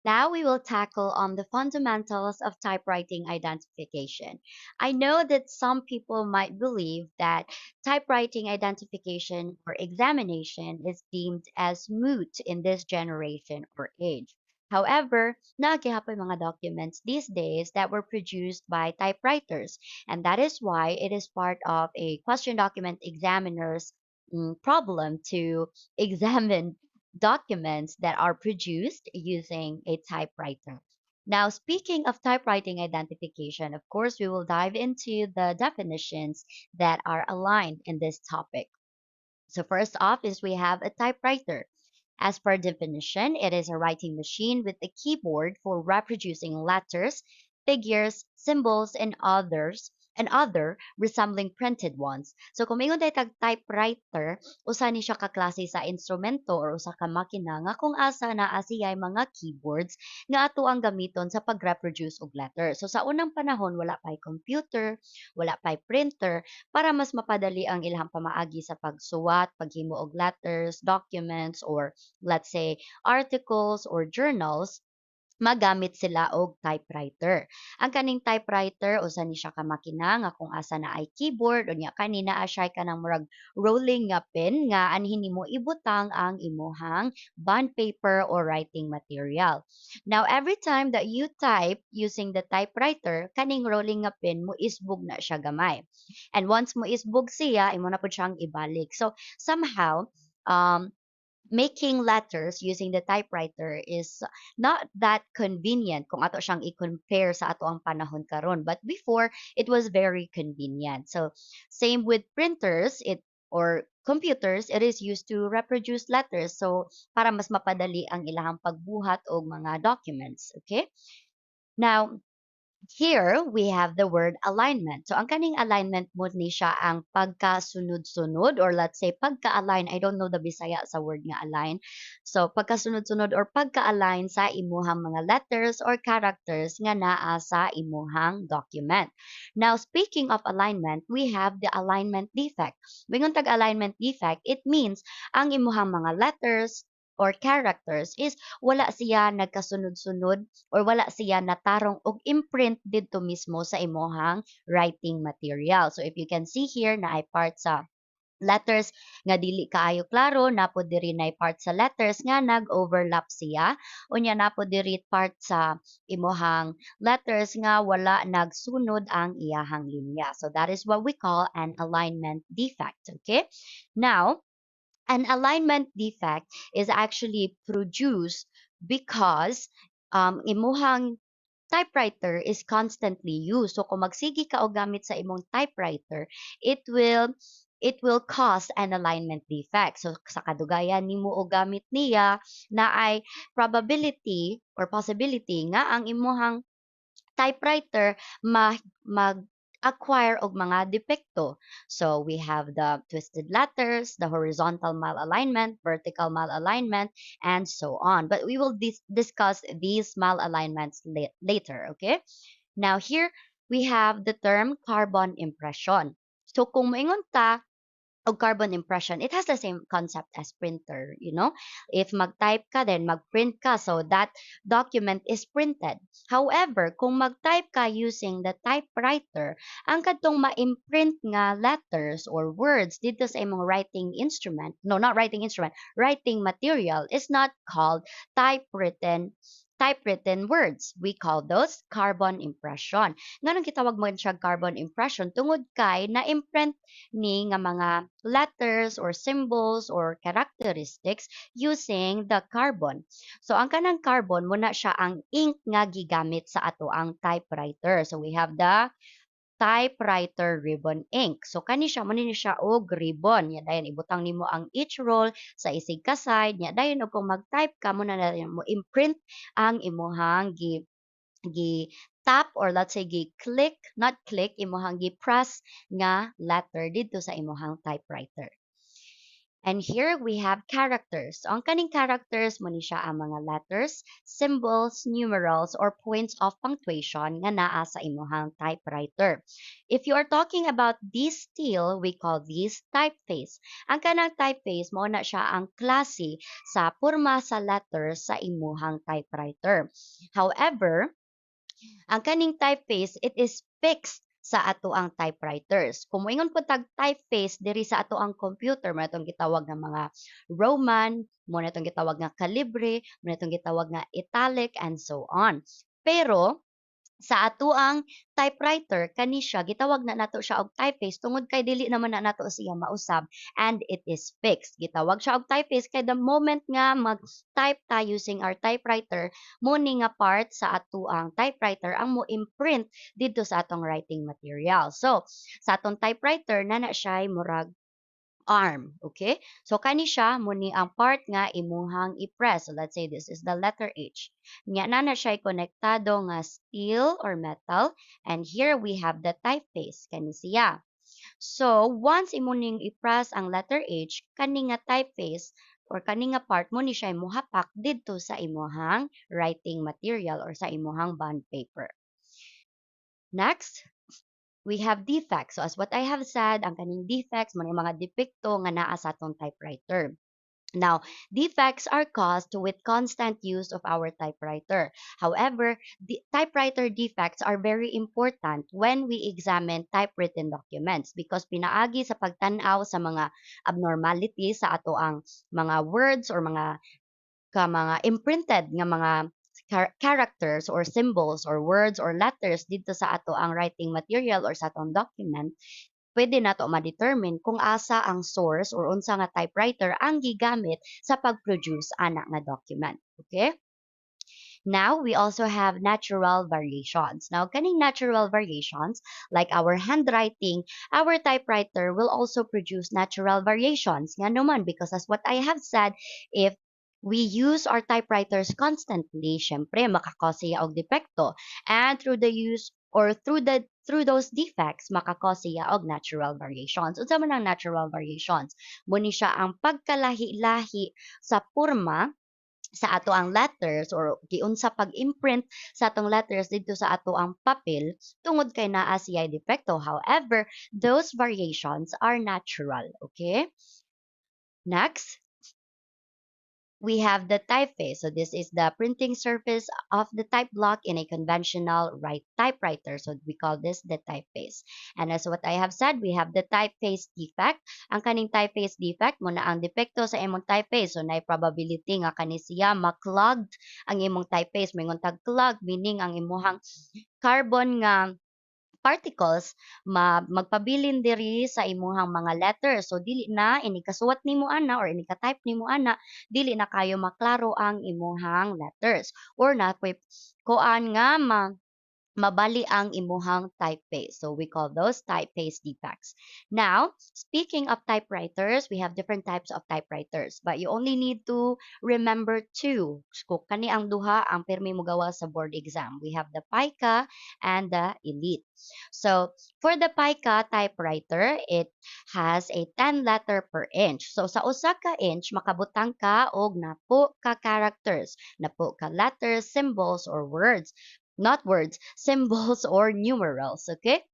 Now we will tackle on the fundamentals of typewriting identification. I know that some people might believe that typewriting identification or examination is deemed as moot in this generation or age. However, nagihapon mga documents these days that were produced by typewriters, and that is why it is part of a question document examiner's problem to examine documents that are produced using a typewriter. Now, speaking of typewriting identification, of course, we will dive into the definitions that are aligned in this topic. So, first off, is we have a typewriter. As per definition, it is a writing machine with a keyboard for reproducing letters, figures, symbols, and other resembling printed ones. So kung mingon day tag typewriter, usa ni siya ka klase sa instrumento or usa ka makina nga kung asa naa siya'y mga keyboards nga ato ang gamiton sa pag-reproduce og letter. So sa unang panahon wala pay computer, wala pay printer para mas mapadali ang ilang pamaagi sa pagsuwat, paghimo og letters, documents or let's say, articles or journals, magamit sila og typewriter. Ang kaning typewriter usa ni siya ka makina nga kung asa na ay keyboard unya kanina asya ka ng murag rolling nga pen nga anhin nimo ibutang ang imuhang bond paper or writing material. Now every time that you type using the typewriter, kaning rolling nga pen mo isbog na siya gamay. And once mo isbog siya, imo na pud siyang ibalik. So somehow making letters using the typewriter is not that convenient kung ato siyang i-compare sa ato ang panahon karon, but before it was very convenient. So same with printers, it or computers, it is used to reproduce letters, so para mas mapadali ang ilahang pagbuhat og mga documents. Okay, now here we have the word alignment. So ang kaning alignment mo ni siya ang pagkasunod-sunod or let's say pagka-align. I don't know the Bisaya sa word nga align. So pagkasunod-sunod or pagka-align sa imuhang mga letters or characters nga naa sa imuhang document. Now speaking of alignment, we have the alignment defect. Bingon tag alignment defect, it means ang imuhang mga letters or characters is wala siya nagkasunod-sunod or wala siya natarong og imprint didto mismo sa imuhang writing material. So if you can see here na ay part sa letters nga dili kaayo klaro, napod diri na part sa letters nga nag-overlap siya, unya napod diri part sa imuhang letters nga wala nagsunod ang iyahang linya. So that is what we call an alignment defect. Okay, now an alignment defect is actually produced because imuhang typewriter is constantly used. So kung magsigi ka og gamit sa imong typewriter, it will cause an alignment defect. So sa kadugayan nimo og gamit niya na ay probability or possibility nga ang imuhang typewriter mag-acquire og mga depekto. So we have the twisted letters, the horizontal malalignment, vertical malalignment, and so on. But we will discuss these malalignments later, okay? Now here we have the term carbon impression. So kung moingon ta og carbon impression, it has the same concept as printer, you know? If mag-type ka, then mag-print ka, so that document is printed. However, kung mag-type ka using the typewriter, ang kadtong ma-imprint nga letters or words dito sa imong writing instrument, no, not writing instrument, writing material is not called typewritten words. We call those carbon impression. Nganong gitawag mo siya carbon impression tungod kay na-imprint ni nga mga letters or symbols or characteristics using the carbon. So ang kanang carbon muna siya ang ink nga gigamit sa ato ang typewriter. So we have the typewriter ribbon ink. So kani siya mo ni siya og ribbon. Nya dayon ibutang nimo ang each roll sa isig ka side. Nya dayon og kung mag-type ka mo na dayon mo imprint ang imuhang gi tap or let's say gi click, not click, imuhang gi press nga letter dito sa imuhang typewriter. And here we have characters. So, ang kaning characters mo ni siya ang mga letters, symbols, numerals, or points of punctuation nga naa sa imuhang typewriter. If you are talking about this style, we call this typeface. Ang kanang typeface mo na siya ang klase sa porma sa letters sa imuhang typewriter. However, ang kaning typeface, it is fixed sa ato ang typewriters. Kung moingon po tag typeface diri sa ato ang computer, mo na itong gitawag ng mga Roman, mo na itong gitawag nga calibre, mo na itong gitawag nga italic, and so on. Pero, sa atoang typewriter kani siya gitawag na nato siya og typeface tungod kay dili naman na nato siya mausab and it is fixed. Gitawag siya og typeface kay the moment nga mag-type ta using our typewriter, mo ni nga part sa atoang typewriter ang mo imprint dito sa atong writing material. So, sa atong typewriter na siya murag arm. Okay? So, kani siya, muni ang part nga imuhang i-press. So, let's say this is the letter H. Nya na siya konektado nga steel or metal. And here we have the typeface. Kani siya. So, once imuning i-press ang letter H, kani nga typeface or kani nga part mo ni siya imuhapak dito sa imuhang writing material or sa imuhang bond paper. Next, we have defects. So as what I have said, ang kaning defects, mga depekto nga naa sa atong typewriter. Now, defects are caused with constant use of our typewriter. However, the typewriter defects are very important when we examine typewritten documents because pinaagi sa pagtanaw sa mga abnormalities sa ato ang mga words or mga imprinted nga mga characters or symbols or words or letters dito sa ato ang writing material or sa atong document, pwede nato ma-determine kung asa ang source or unsa nga typewriter ang gigamit sa pag-produce ana nga document. Okay? Now, we also have natural variations. Now, kaning natural variations, like our handwriting, our typewriter will also produce natural variations. Nga naman, because as what I have said, if we use our typewriters constantly, syempre, makakause siya og depekto. And through the use or through those defects, makakause siya og natural variations. Unsa man ang natural variations? Muni siya ang pagkalahi-lahi sa porma sa ato ang letters or giunsa pag-imprint sa atong letters dito sa ato ang papel tungod kay naa siya depekto. However, those variations are natural. Okay? Next, we have the typeface. So this is the printing surface of the type block in a conventional typewriter. So we call this the typeface. And as what I have said, we have the typeface defect. Ang kaning typeface defect mo na ang depekto sa imong typeface. So na probability nga kani siya maklogged ang imong typeface. May tag clog meaning ang imuhang carbon nga particles magpabilin diri sa imuhang mga letters. So dili na ini kasuwat nimo ana or ini ka-type nimo ana, dili na kayo maklaro ang imuhang letters or na kuan nga mabali ang imuhang typeface. So we call those typeface defects. Now, speaking of typewriters, we have different types of typewriters, but you only need to remember two. So kani ang duha ang pirmi mo gawa sa board exam. We have the Pica and the Elite. So for the Pica typewriter, it has a 10 letter per inch. So sa usa ka inch makabutang ka og napo ka characters, napo ka letters, symbols or words, not words, symbols or numerals, okay?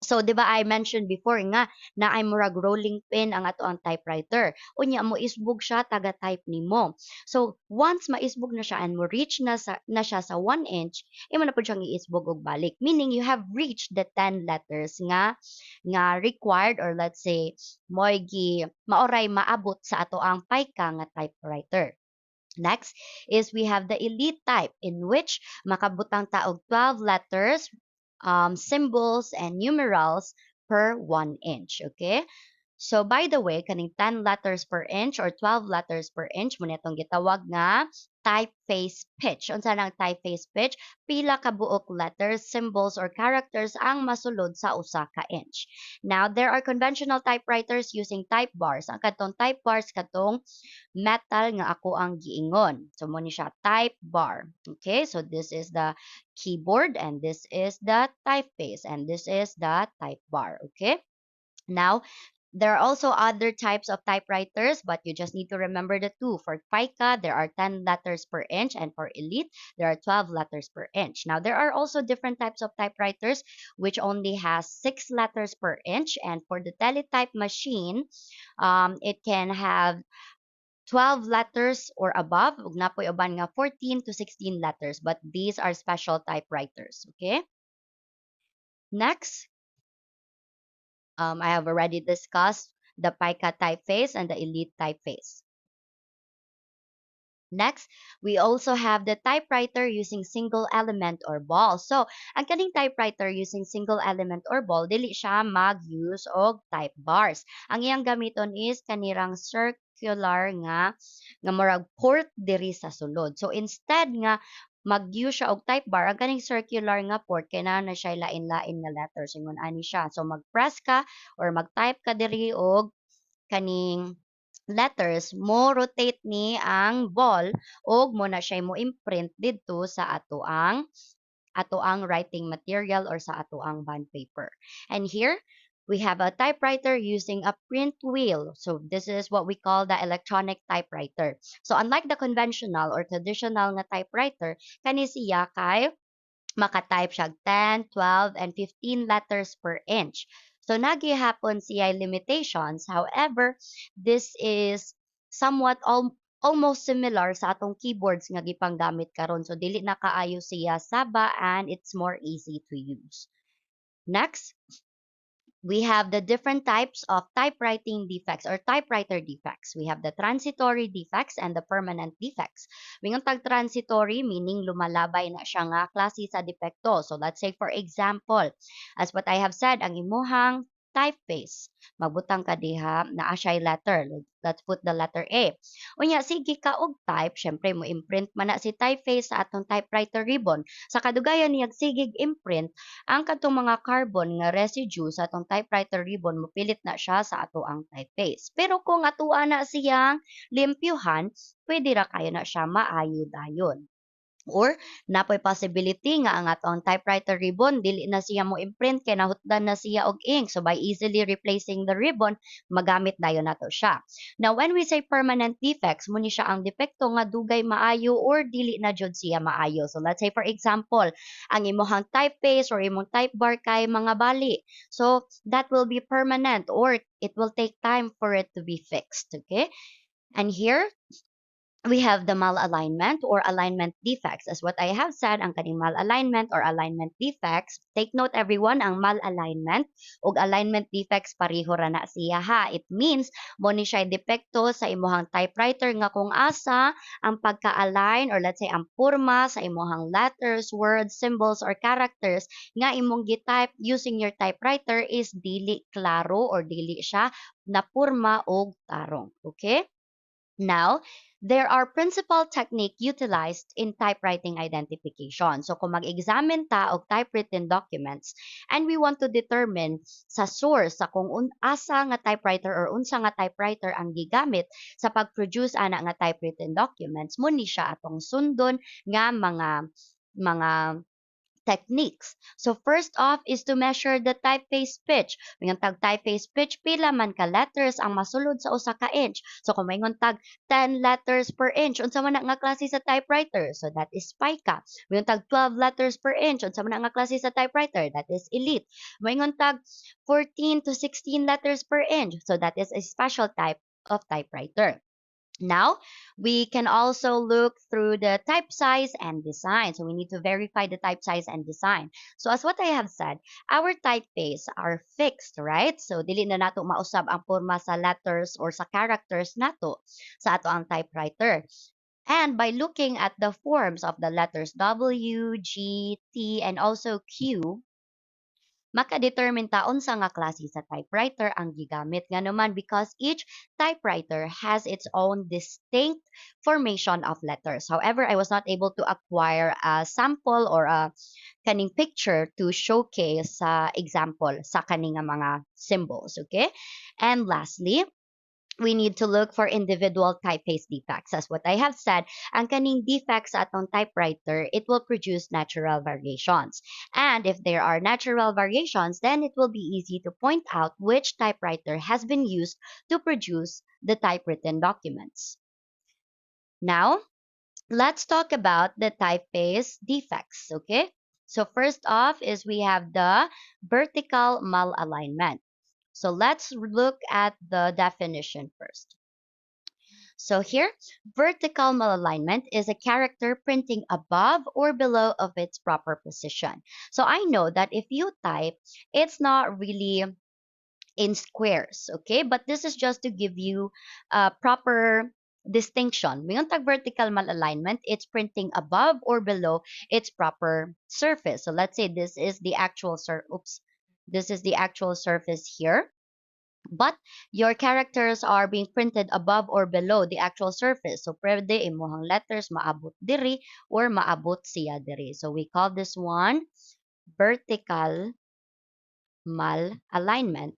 So, di ba I mentioned before nga na ay murag rolling pin ang ato ang typewriter. Unya mo isbog siya taga-type nimo. So, once maisbog na siya and mo reach na siya sa 1 inch, imo na pud siyang iisbog og balik. Meaning you have reached the 10 letters nga required or let's say maoray maabot sa ato ang paika nga typewriter. Next is we have the elite type in which makabutang taog 12 letters, symbols, and numerals per 1 inch. Okay? So, by the way, kaning 10 letters per inch or 12 letters per inch, muna itong gitawag nga typeface pitch. Unsa nang typeface pitch? Pila ka buok letters, symbols, or characters ang masulod sa usa ka inch. Now, there are conventional typewriters using type bars. Ang katong type bars, katong metal nga ako ang giingon. So, muna siya type bar. Okay? So, this is the keyboard and this is the typeface and this is the type bar. Okay? Now, There are also other types of typewriters, but you just need to remember the two. For Pica, there are 10 letters per inch, and for Elite, there are 12 letters per inch. Now, there are also different types of typewriters which only has 6 letters per inch, and for the teletype machine, it can have 12 letters or above. Ug napoy uban nga 14 to 16 letters, but these are special typewriters. Okay. Next, I have already discussed the Pica typeface and the Elite typeface. Next, we also have the typewriter using single element or ball. So, ang kaning typewriter using single element or ball, dili siya mag-use og type bars. Ang iyang gamiton is kanirang circular nga murag port diri sa sulod. So, instead nga mag-use siya og type bar, ang kaning circular nga port kay na siya lain-lain nga letters ingon ani siya. So, mag-press ka or mag-type ka diri og kaning letters mo rotate ni ang ball ug mo na siya mo imprint didto sa atoang writing material or sa atoang bond paper. And here we have a typewriter using a print wheel. So this is what we call the electronic typewriter. So unlike the conventional or traditional nga typewriter, kani siya kay maka-type siya 10, 12, and 15 letters per inch. So nagihapon siya limitations. However, this is somewhat almost similar sa atong keyboards nga gipanggamit karon. So dili na kaayo siya saba and it's more easy to use. Next, we have the different types of typewriting defects or typewriter defects. We have the transitory defects and the permanent defects. Mingon tag transitory meaning lumalabay na siya nga klase sa depekto. So let's say for example, as what I have said, ang imuhang typeface. Magbutang ka diha na asya letter. Let's put the letter A. Unya, sige ka og type, syempre mo imprint man na si typeface sa atong typewriter ribbon. Sa kadugayan niyag sigig imprint, ang katong mga carbon nga residue sa atong typewriter ribbon mopilit na siya sa ato ang typeface. Pero kung atuan na siyang limpyuhan, pwede ra kayo na siya maayo dayon. Or napoy possibility nga ang atong typewriter ribbon dili na siya mo imprint kay nahutdan na siya og ink. So by easily replacing the ribbon, magamit dayon nato siya. Now when we say permanent defects, muni siya ang depekto nga dugay maayo or dili na jud siya maayo. So let's say for example, ang imong typeface or imong type bar kay mga bali. So that will be permanent or it will take time for it to be fixed, okay? And here we have the malalignment or alignment defects. As what I have said, ang kaning malalignment or alignment defects, take note everyone, ang malalignment ug alignment defects pareho ra na siya ha. It means mo ni siya depekto sa imuhang typewriter nga kung asa ang pagka-align or let's say ang porma sa imuhang letters, words, symbols or characters nga imong gi-type using your typewriter is dili klaro or dili siya na porma og tarong. Okay? Now, there are principal technique utilized in typewriting identification. So kung mag-examine ta og typewritten documents and we want to determine sa source sa kung asa nga typewriter or unsa nga typewriter ang gigamit sa pag-produce ana nga typewritten documents, muni siya atong sundon nga mga techniques. So first off is to measure the typeface pitch. Mingon tag typeface pitch, pila man ka letters ang masulod sa usa ka inch. So kung mingon tag 10 letters per inch, unsa man na nga klase sa typewriter? So that is Pica. Mingon tag 12 letters per inch, unsa man na nga klase sa typewriter? That is Elite. Mingon tag 14 to 16 letters per inch. So that is a special type of typewriter. Now, we can also look through the type size and design. So we need to verify the type size and design. So as what I have said, our typeface are fixed, right? So dili na nato mausab ang porma sa letters or sa characters nato sa ato ang typewriter. And by looking at the forms of the letters W, G, T, and also Q, maka-determine ta unsa nga klase sa typewriter ang gigamit nga naman because each typewriter has its own distinct formation of letters. However, I was not able to acquire a sample or a kaning picture to showcase sa example sa kaning nga mga symbols, okay? And lastly, we need to look for individual typeface defects. As what I have said, ang kaning defects sa atong typewriter, it will produce natural variations. And if there are natural variations, then it will be easy to point out which typewriter has been used to produce the typewritten documents. Now, let's talk about the typeface defects, okay? So first off is we have the vertical malalignment. So let's look at the definition first. So here, vertical malalignment is a character printing above or below of its proper position. So I know that if you type, it's not really in squares, okay? But this is just to give you a proper distinction. Mayroon tag vertical malalignment, it's printing above or below its proper surface. So let's say this is the actual this is the actual surface here. But your characters are being printed above or below the actual surface. So, pwede imuhang letters maabot diri or maabot siya diri. So, we call this one vertical malalignment.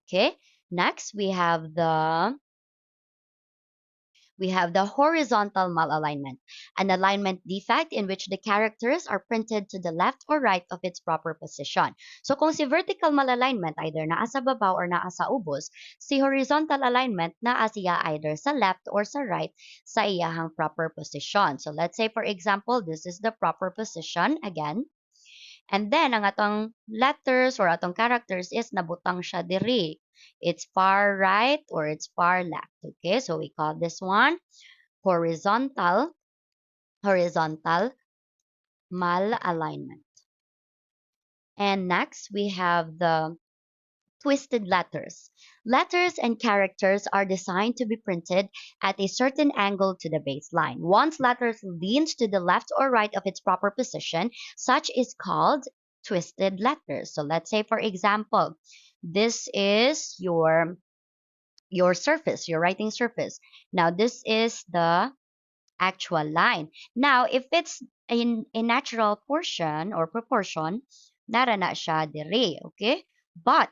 Okay. Next, we have the horizontal malalignment, an alignment defect in which the characters are printed to the left or right of its proper position. So kung si vertical malalignment either naa sa babaw or naa sa ubos, si horizontal alignment naa siya either sa left or sa right sa iyahang proper position. So let's say for example, this is the proper position again. And then, ang atong letters or atong characters is nabutang siya diri. It's far right or it's far left. Okay, so we call this one horizontal malalignment. And next, we have the twisted letters. Letters and characters are designed to be printed at a certain angle to the baseline. Once letters leans to the left or right of its proper position, such is called twisted letters. So let's say for example, this is your surface, your writing surface. Now this is the actual line. Now if it's in a natural portion or proportion, nara na siya dire, okay? But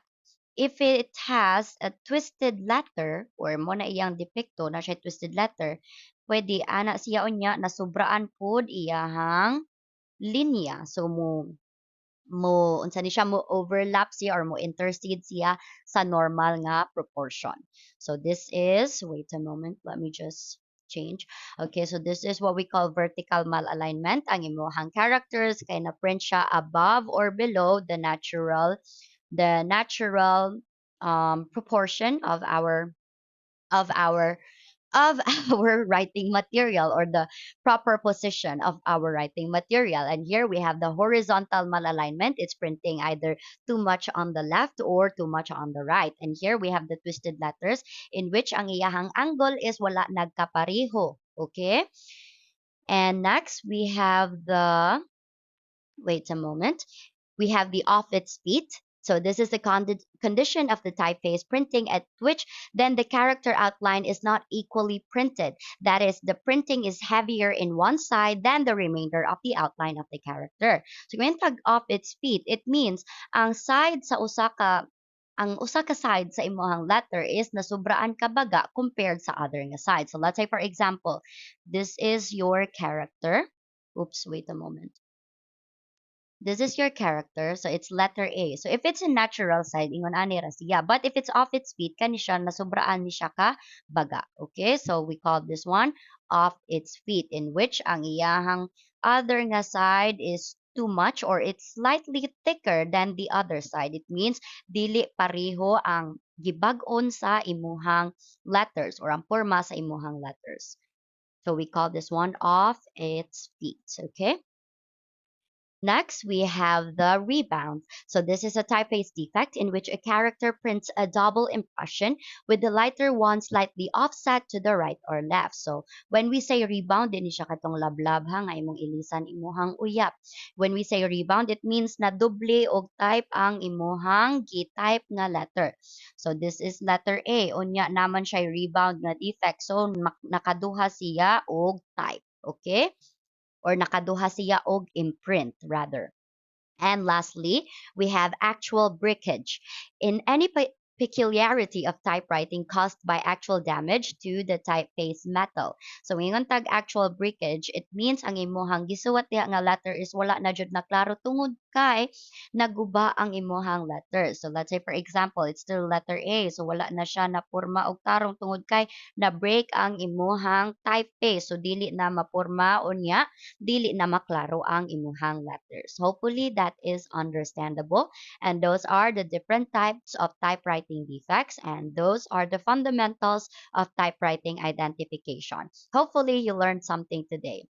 if it has a twisted letter or mo na iyang depekto na siya twisted letter, pwede ana siya unya na sobraan pod iyahang linya. So mo unsa ni siya mo overlap siya or mo intercede siya sa normal nga proportion. So this is, wait a moment, let me just change. Okay, so this is what we call vertical malalignment. Ang imuhang characters kay na print siya above or below the natural proportion of our of our writing material or the proper position of our writing material. And here we have the horizontal malalignment. It's printing either too much on the left or too much on the right. And here we have the twisted letters in which ang iyahang angle is wala nagkapareho. Okay? And next we have the, wait a moment, we have the off its feet. So this is the condition of the typeface printing at which then the character outline is not equally printed. That is, the printing is heavier in one side than the remainder of the outline of the character. So when tag off its feet, it means ang side sa usa ka side sa imong letter is nasubraan ka baga compared sa other nga side. So let's say for example, this is your character. Oops, wait a moment. This is your character, so it's letter A. So if it's a natural side, ingon ani ra siya. But if it's off its feet, kani siya nasubraan ni siya ka baga. Okay, so we call this one off its feet, in which ang iyahang other nga side is too much or it's slightly thicker than the other side. It means dili pareho ang gibag-on sa imuhang letters or ang porma sa imuhang letters. So we call this one off its feet. Okay. Next, we have the rebound. So this is a typeface defect in which a character prints a double impression with the lighter one slightly offset to the right or left. So when we say rebound, din siya katong lablab ha nga imong ilisan imuhang uyap. When we say rebound, it means na doble og type ang imuhang gi-type nga letter. So this is letter A. Unya naman siya rebound nga defect. So nakaduha siya og type. Okay? Or nakaduha siya og imprint rather. And lastly, we have actual breakage. In any peculiarity of typewriting caused by actual damage to the typeface metal. So ingon tag actual breakage, it means ang imuhang gisuwat diha nga letter is wala na jud na klaro tungod kay naguba ang imuhang letter. So let's say for example, it's still letter A. So wala na siya na porma og tarong tungod kay na break ang imuhang typeface. So dili na mapurma unya, dili na maklaro ang imuhang letters. Hopefully that is understandable. And those are the different types of typewriting defects, and those are the fundamentals of typewriting identification. Hopefully, you learned something today.